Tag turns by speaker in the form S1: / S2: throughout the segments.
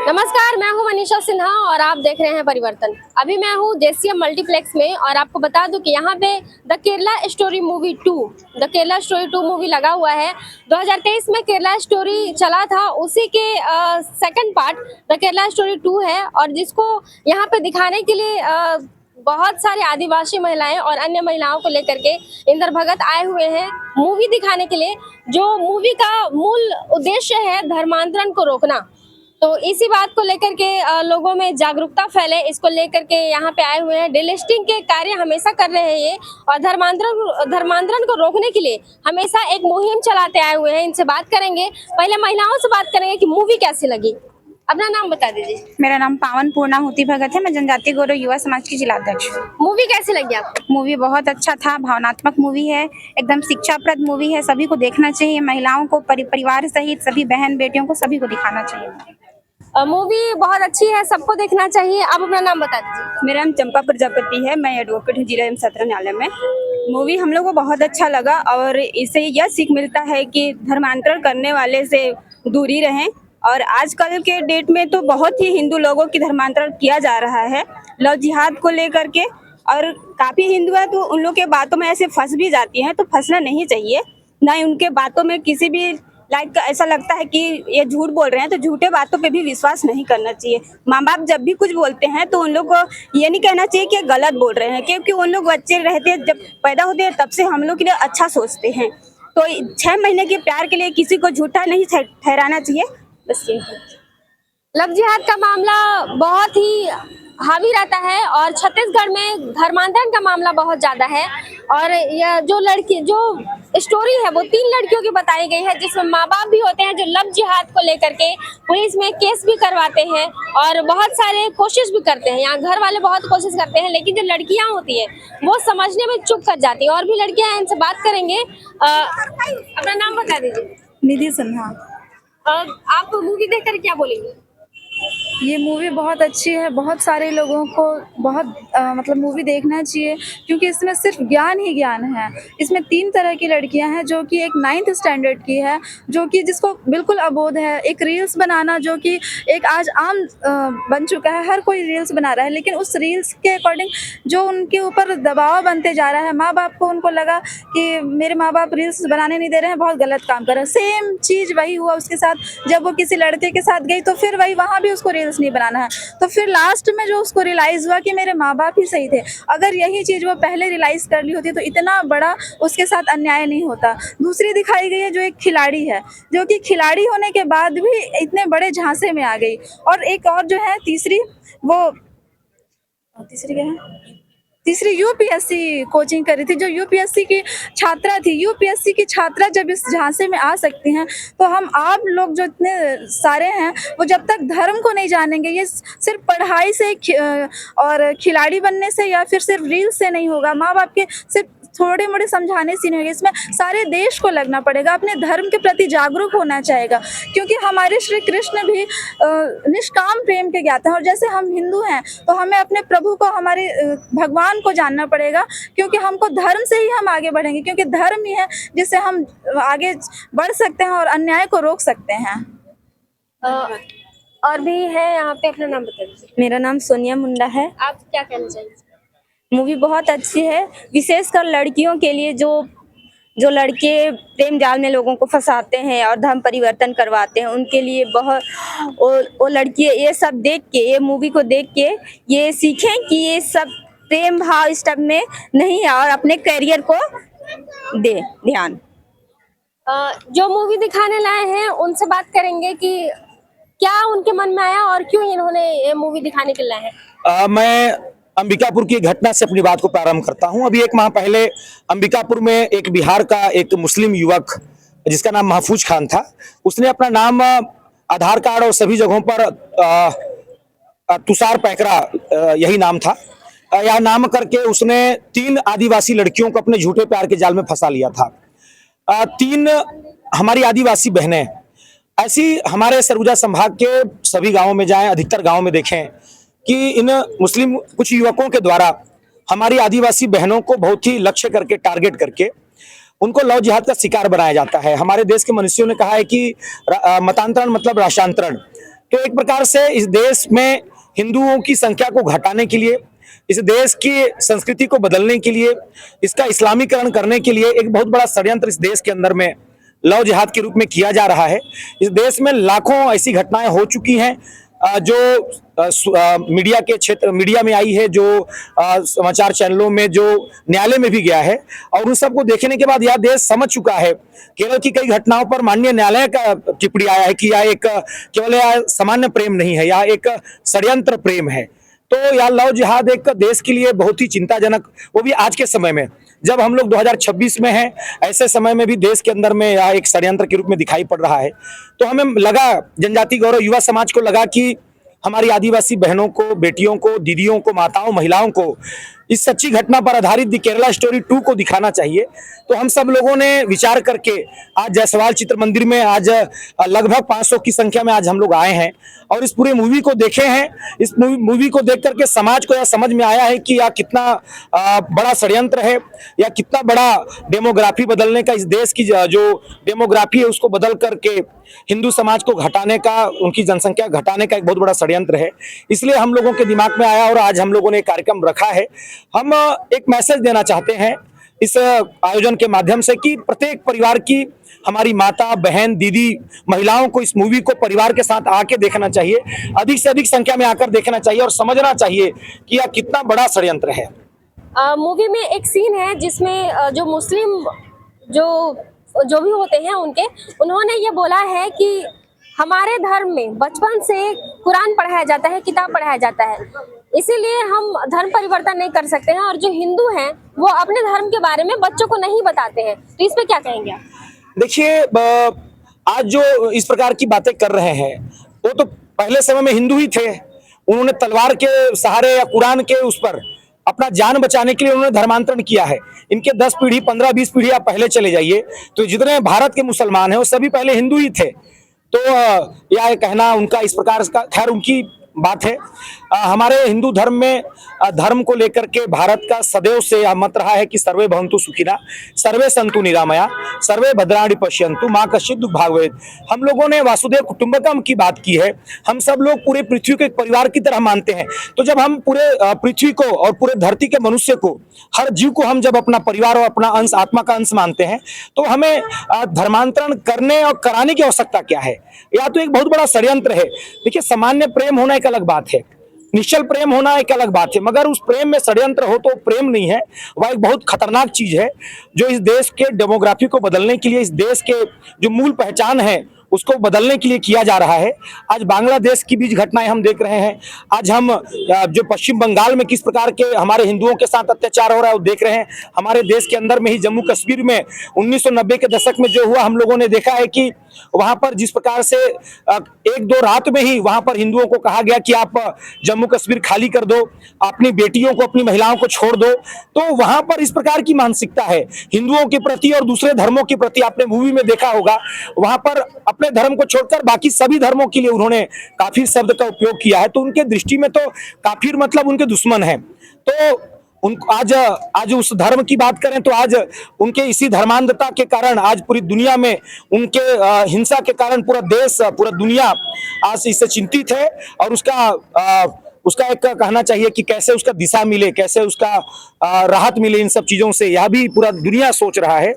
S1: नमस्कार, मैं हूं मनीषा सिन्हा और आप देख रहे हैं परिवर्तन। अभी मैं हूं जेसीएम मल्टीप्लेक्स में और आपको बता दूं कि यहां पे the Kerala story movie 2 movie लगा हुआ है। 2023 में केरला स्टोरी चला था, उसी के second part the Kerala story 2 है और जिसको यहां पे दिखाने के लिए बहुत सारी आदिवासी महिलाएं और अन्य महिलाओं को लेकर के इंदर भगत आए हुए हैं मूवी दिखाने के लिए। जो मूवी का मूल उद्देश्य है धर्मांतरण को रोकना, तो इसी बात को लेकर के लोगों में जागरूकता फैले, इसको लेकर के यहाँ पे आए हुए हैं। डेलिस्टिंग के कार्य हमेशा कर रहे हैं ये, और धर्मांतरण को रोकने के लिए हमेशा एक मुहिम चलाते आए हुए हैं। इनसे बात करेंगे, पहले महिलाओं से बात करेंगे कि मूवी कैसी लगी। अपना नाम बता दीजिए।
S2: मेरा नाम पावन पूर्णाहुति भगत है। मैं जनजातीय गौरव युवा समाज की जिला अध्यक्ष हूँ।
S1: मूवी कैसी लगी आपको?
S2: मूवी बहुत अच्छा था, भावनात्मक मूवी है, एकदम शिक्षाप्रद मूवी है। सभी को देखना चाहिए, महिलाओं को, परिवार सहित सभी बहन बेटियों को सभी को दिखाना चाहिए।
S1: मूवी बहुत अच्छी है, सबको देखना चाहिए। आप अपना नाम बता दीजिए।
S3: मेरा नाम चंपा प्रजापति है, मैं एडवोकेट हूँ जिला एवं सत्र न्यायालय में। मूवी हम लोग को बहुत अच्छा लगा और इससे यह सीख मिलता है कि धर्मांतरण करने वाले से दूरी रहें। और आजकल के डेट में तो बहुत ही हिंदू लोगों की धर्मांतरण किया जा रहा है लव जिहाद को लेकर के, और काफ़ी हिंदू है तो उन लोग के बातों में ऐसे फंस भी जाती हैं, तो फंसना नहीं चाहिए। ना ही उनके बातों में किसी भी ऐसा लगता है कि ये झूठ बोल रहे हैं, तो झूठे बातों पे भी विश्वास नहीं करना चाहिए। माँ बाप जब भी कुछ बोलते हैं तो उन लोग को ये नहीं कहना चाहिए कि गलत बोल रहे हैं, क्योंकि उन लोग बच्चे रहते हैं, जब पैदा होते हैं तब से हम लोग के लिए अच्छा सोचते हैं। तो 6 महीने के प्यार के लिए किसी को झूठा नहीं ठहराना चाहिए। बस ये
S1: लव जिहाद का मामला बहुत ही हावी रहता है और छत्तीसगढ़ में धर्मांतरण का मामला बहुत ज्यादा है। और यह जो स्टोरी है वो 3 लड़कियों की बताई गई है, जिसमें माँ बाप भी होते हैं जो लव जिहाद को लेकर के पुलिस में केस भी करवाते हैं और बहुत सारे कोशिश भी करते हैं। यहाँ घर वाले बहुत कोशिश करते हैं, लेकिन जो लड़कियां होती है वो समझने में चुप कर जाती है। और भी लड़कियां हैं, इनसे बात करेंगे। अपना नाम बता दीजिए।
S4: निधि सिन्हा।
S1: आप मूवी देखकर क्या बोलेंगे?
S4: ये मूवी बहुत अच्छी है, बहुत सारे लोगों को मतलब मूवी देखना चाहिए, क्योंकि इसमें सिर्फ ज्ञान ही ज्ञान है। इसमें 3 तरह की लड़कियां हैं, जो कि एक 9th स्टैंडर्ड की है, जो कि जिसको बिल्कुल अबोध है। एक रील्स बनाना जो कि एक आज आम बन चुका है, हर कोई रील्स बना रहा है, लेकिन उस रील्स के अकॉर्डिंग जो उनके ऊपर दबाव बनते जा रहा है, माँ बाप को उनको लगा कि मेरे माँ बाप रील्स बनाने नहीं दे रहे हैं, बहुत गलत काम कर रहे हैं। सेम चीज़ वही हुआ उसके साथ। जब वो किसी लड़के के साथ गई तो फिर वही वहाँ भी उसको रील्स नहीं बनाना है। तो फिर लास्ट में जो उसको रियलाइज हुआ कि मेरे माँ बाप ही सही थे। अगर यही चीज़ वो पहले रियलाइज कर ली होती तो इतना बड़ा उसके साथ अन्याय नहीं होता। दूसरी दिखाई गई है जो एक खिलाड़ी है, जो कि खिलाड़ी होने के बाद भी इतने बड़े झांसे में आ गई। और एक और जो है तीसरी क्या है, तीसरी यूपीएससी कोचिंग करी थी, जो यूपीएससी की छात्रा थी। यूपीएससी की छात्रा जब इस झांसे में आ सकती हैं, तो हम आप लोग जो इतने सारे हैं वो जब तक धर्म को नहीं जानेंगे, ये सिर्फ पढ़ाई से और खिलाड़ी बनने से या फिर सिर्फ रील से नहीं होगा, माँ बाप के सिर्फ थोड़े मोड़े समझाने से नहीं होगा। इसमें सारे देश को लगना पड़ेगा, अपने धर्म के प्रति जागरूक होना चाहेगा, क्योंकि हमारे श्री कृष्ण भी निष्काम प्रेम के ज्ञाता हैं। और जैसे हम हिंदू हैं तो हमें अपने प्रभु को, हमारे भगवान को जानना पड़ेगा, क्योंकि हमको धर्म से ही हम आगे बढ़ेंगे, क्योंकि धर्म ही है जिससे हम आगे बढ़ सकते हैं और अन्याय को रोक सकते हैं।
S1: और भी है यहाँ पे, अपना नाम बता दीजिए।
S3: मेरा नाम सोनिया मुंडा है।
S1: आप क्या कहना चाहिए?
S3: मूवी बहुत अच्छी है, विशेषकर लड़कियों के लिए। जो लड़के प्रेम जाल में लोगों को फंसाते हैं और धर्म परिवर्तन करवाते हैं, उनके लिए बहुत वो लड़कियाँ ये सब देख के, ये मूवी को देख के ये सीखें कि ये सब प्रेम भाव इस सब में नहीं है और अपने करियर को दे ध्यान।
S1: जो मूवी दिखाने लाए हैं उनसे बात करेंगे कि क्या उनके मन में आया और क्यों इन्होंने ये मूवी दिखाने के लिए लाए हैं।
S5: मैं अंबिकापुर की घटना से अपनी बात को प्रारंभ करता हूं। अभी 1 माह पहले अंबिकापुर में एक बिहार का एक मुस्लिम युवक जिसका नाम महफूज खान था, उसने अपना नाम आधार कार्ड और सभी जगहों पर तुषार पैकरा यही नाम था, यह नाम करके उसने 3 आदिवासी लड़कियों को अपने झूठे प्यार के जाल में फंसा लिया था। 3 हमारी आदिवासी बहनें, ऐसी हमारे सरगुजा संभाग के सभी गांवों में जाएं, अधिकतर गांवों में देखें कि इन मुस्लिम कुछ युवकों के द्वारा हमारी आदिवासी बहनों को बहुत ही लक्ष्य करके, टारगेट करके उनको लव जिहाद का शिकार बनाया जाता है। हमारे देश के मनुष्यों ने कहा है कि मतांतरण मतलब राष्ट्रांतरण। तो एक प्रकार से इस देश में हिंदुओं की संख्या को घटाने के लिए, इस देश की संस्कृति को बदलने के लिए, इसका इस्लामीकरण करने के लिए एक बहुत बड़ा षड्यंत्र इस देश के अंदर में लव जिहाद के रूप में किया जा रहा है। इस देश में लाखों ऐसी घटनाएं हो चुकी हैं जो मीडिया के क्षेत्र मीडिया में आई है, जो समाचार चैनलों में, जो न्यायालय में भी गया है, और उन सबको देखने के बाद यह देश समझ चुका है। केरल की कई घटनाओं पर माननीय न्यायालय का टिप्पणी आया है कि यह एक केवल यह सामान्य प्रेम नहीं है, यह एक षड्यंत्र प्रेम है। तो यह लव जिहाद एक देश के लिए बहुत ही चिंताजनक, वो भी आज के समय में जब हम लोग 2026 में हैं, ऐसे समय में भी देश के अंदर में यह एक षड्यंत्र के रूप में दिखाई पड़ रहा है। तो हमें लगा, जनजाति गौरव युवा समाज को लगा कि हमारी आदिवासी बहनों को, बेटियों को, दीदियों को, माताओं, महिलाओं को इस सच्ची घटना पर आधारित द केरला स्टोरी 2 को दिखाना चाहिए। तो हम सब लोगों ने विचार करके आज जायसवाल चित्र मंदिर में आज लगभग 500 की संख्या में आज हम लोग आए हैं और इस पूरे मूवी को देखे हैं। इस मूवी को देख करके समाज को यह समझ में आया है कि यह कितना बड़ा षड्यंत्र है, या कितना बड़ा डेमोग्राफी बदलने का, इस देश की जो डेमोग्राफी है उसको बदल करके हिंदू समाज को घटाने का, उनकी जनसंख्या घटाने का एक बहुत बड़ा षड्यंत्र है। इसलिए हम लोगों के दिमाग में आया और आज हम लोगों ने कार्यक्रम रखा है। हम एक मैसेज देना चाहते हैं इस आयोजन के माध्यम से कि प्रत्येक परिवार की, हमारी माता, बहन, दीदी, महिलाओं को इस मूवी को परिवार के साथ आके देखना चाहिए, अधिक से अधिक संख्या में आकर देखना चाहिए और समझना चाहिए कि यह कितना बड़ा षड्यंत्र है।
S1: मूवी में एक सीन है जिसमें जो मुस्लिम जो भी होते हैं उन्होंने ये बोला है कि हमारे धर्म में बचपन से कुरान पढ़ाया जाता है, किताब पढ़ाया जाता है, इसीलिए हम धर्म परिवर्तन नहीं कर सकते हैं, और जो हिंदू हैं वो अपने धर्म के बारे में बच्चों को नहीं बताते हैं। तो इस पे क्या कहेंगे आप?
S5: देखिए, आज जो इस प्रकार की बातें कर रहे हैं वो तो पहले समय में हिंदू ही थे। उन्होंने तलवार के सहारे या कुरान के उस पर अपना जान बचाने के लिए उन्होंने धर्मांतरण किया है। इनके 10 पीढ़ी, 15-20 पीढ़ी आप पहले चले जाइए तो जितने भारत के मुसलमान हैं वो सभी पहले हिंदू ही थे। तो यह कहना उनका इस प्रकार का, खैर उनकी बात है। हमारे हिंदू धर्म में धर्म को लेकर के भारत का सदैव से यह मत रहा है कि सर्वे भवन्तु सुखिनः, सर्वे सन्तु निरामया, सर्वे भद्राणि पश्यन्तु, माँ कश्चित् दुःख भाग् भवेत्। हम लोगों ने वासुदेव कुटुंबकम की बात की है। हम सब लोग पूरे पृथ्वी को एक परिवार की तरह मानते हैं। तो जब हम पूरे पृथ्वी को और पूरे धरती के मनुष्य को, हर जीव को हम जब अपना परिवार और अपना अंश, आत्मा का अंश मानते हैं, तो हमें धर्मांतरण करने और कराने की आवश्यकता क्या है? या तो एक बहुत बड़ा षड्यंत्र है। देखिए, सामान्य प्रेम होना एक अलग बात है, निश्चल प्रेम होना एक अलग बात है, मगर उस प्रेम में षड्यंत्र हो तो प्रेम नहीं है, वह एक बहुत खतरनाक चीज है जो इस देश के डेमोग्राफी को बदलने के लिए, इस देश के जो मूल पहचान है उसको बदलने के लिए किया जा रहा है। आज बांग्लादेश की बीच घटनाएं हम देख रहे हैं। आज हम जो पश्चिम बंगाल में किस प्रकार के हमारे हिंदुओं के साथ अत्याचार हो रहा है वो देख रहे हैं। हमारे देश के अंदर में ही जम्मू कश्मीर में 1990 के दशक में जो हुआ, हम लोगों ने देखा है कि वहां पर जिस प्रकार से 1-2 रात में ही वहां पर हिंदुओं को कहा गया कि आप जम्मू कश्मीर खाली कर दो, अपनी बेटियों को, अपनी महिलाओं को छोड़ दो। तो वहां पर इस प्रकार की मानसिकता है हिंदुओं के प्रति और दूसरे धर्मों के प्रति। आपने मूवी में देखा होगा, वहां पर अपने धर्म को छोड़कर बाकी सभी धर्मों के लिए उन्होंने काफिर शब्द का उपयोग किया है। तो उनके दृष्टि में तो काफिर मतलब उनके दुश्मन है। तो आज उस धर्म की बात करें तो आज उनके इसी धर्मांधता के कारण आज पूरी दुनिया में उनके हिंसा के कारण पूरा देश, पूरा दुनिया आज इससे चिंतित है। और उसका एक कहना चाहिए कि कैसे उसका दिशा मिले, कैसे उसका राहत मिले इन सब चीजों से, यह भी पूरा दुनिया सोच रहा है।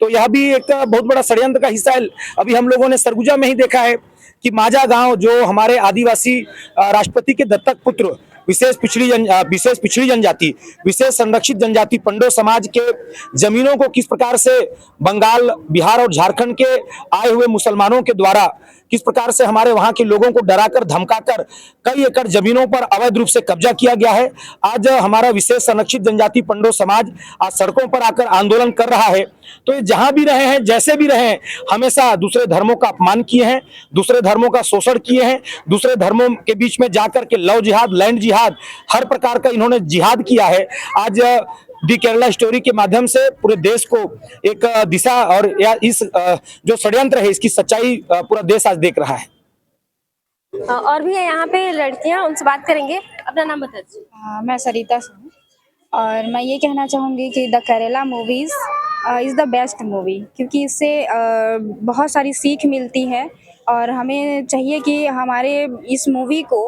S5: तो यह भी एक बहुत बड़ा षड्यंत्र का हिस्सा है। अभी हम लोगों ने सरगुजा में ही देखा है कि माझा गांव, जो हमारे आदिवासी राष्ट्रपति के दत्तक पुत्र, विशेष पिछड़ी जनजाति, विशेष संरक्षित जनजाति पंडो समाज के जमीनों को किस प्रकार से बंगाल, बिहार और झारखंड के आए हुए मुसलमानों के द्वारा किस प्रकार से हमारे वहां के लोगों को डराकर धमकाकर कई एकड़ जमीनों पर अवैध रूप से कब्जा किया गया है। आज हमारा विशेष संरक्षित जनजाति पंडो समाज आज सड़कों पर आकर आंदोलन कर रहा है। तो ये जहां भी रहे हैं, जैसे भी रहे हैं, हमेशा दूसरे धर्मों का अपमान किए हैं, दूसरे धर्मों का शोषण किए हैं, दूसरे धर्मों के बीच में जाकर के लव जिहाद, लैंड जिहाद, हर प्रकार का इन्होंने जिहाद किया है। आज दी केरला स्टोरी के माध्यम से पूरे देश को एक दिशा और या इस जो षड्यंत्र है इसकी सच्चाई पूरा देश आज देख रहा है।
S1: और भी है यहाँ पे लड़कियाँ, उनसे बात करेंगे। अपना नाम बता दीजिए।
S2: मैं सरिता हूँ और मैं ये कहना चाहूँगी कि the Kerala movies is the best movie, क्योंकि इससे बहुत सारी सीख मिलती है और हमें चाहिए कि हमारे इस मूवी को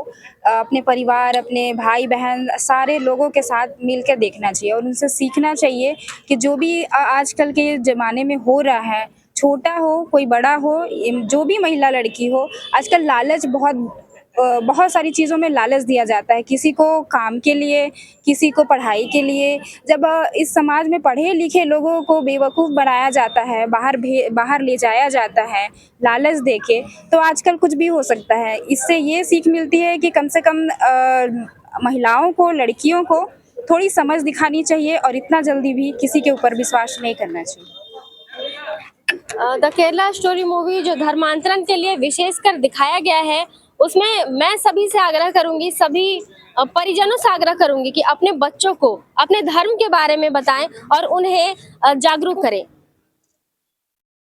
S2: अपने परिवार, अपने भाई बहन सारे लोगों के साथ मिलकर देखना चाहिए और उनसे सीखना चाहिए कि जो भी आजकल के ज़माने में हो रहा है, छोटा हो कोई बड़ा हो, जो भी महिला लड़की हो, आजकल लालच बहुत सारी चीज़ों में लालच दिया जाता है, किसी को काम के लिए, किसी को पढ़ाई के लिए। जब इस समाज में पढ़े लिखे लोगों को बेवकूफ़ बनाया जाता है, बाहर ले जाया जाता है लालच देके, तो आजकल कुछ भी हो सकता है। इससे ये सीख मिलती है कि कम से कम महिलाओं को, लड़कियों को थोड़ी समझ दिखानी चाहिए और इतना जल्दी भी किसी के ऊपर विश्वास नहीं करना चाहिए।
S1: द केरला स्टोरी मूवी जो धर्मांतरण के लिए विशेषकर दिखाया गया है, उसमें मैं सभी से आग्रह करूंगी, सभी परिजनों से आग्रह करूंगी कि अपने बच्चों को अपने धर्म के बारे में बताएं और उन्हें जागरूक करें।